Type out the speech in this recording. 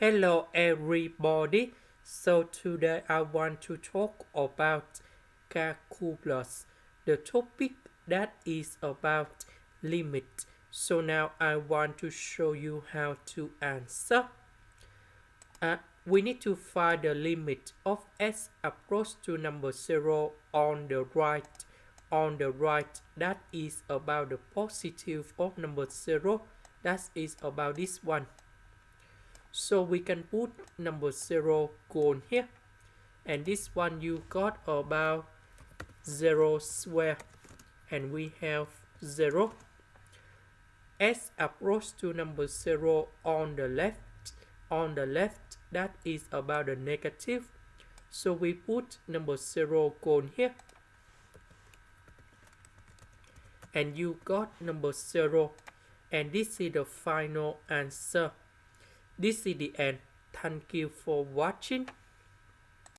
Hello everybody. So today I want to talk about calculus, the topic that is about limit. So now I want to show you how to answer. We need to find the limit of s approach to number 0 on the right. On the right, that is about the positive of number 0. That is about this one. So we can put number 0 gone here. And this one you got about 0 square. And we have 0. S approach to number 0 on the left. On the left, that is about the negative. So we put number 0 gone here. And you got number 0. And this is the final answer. This is the end. Thank you for watching.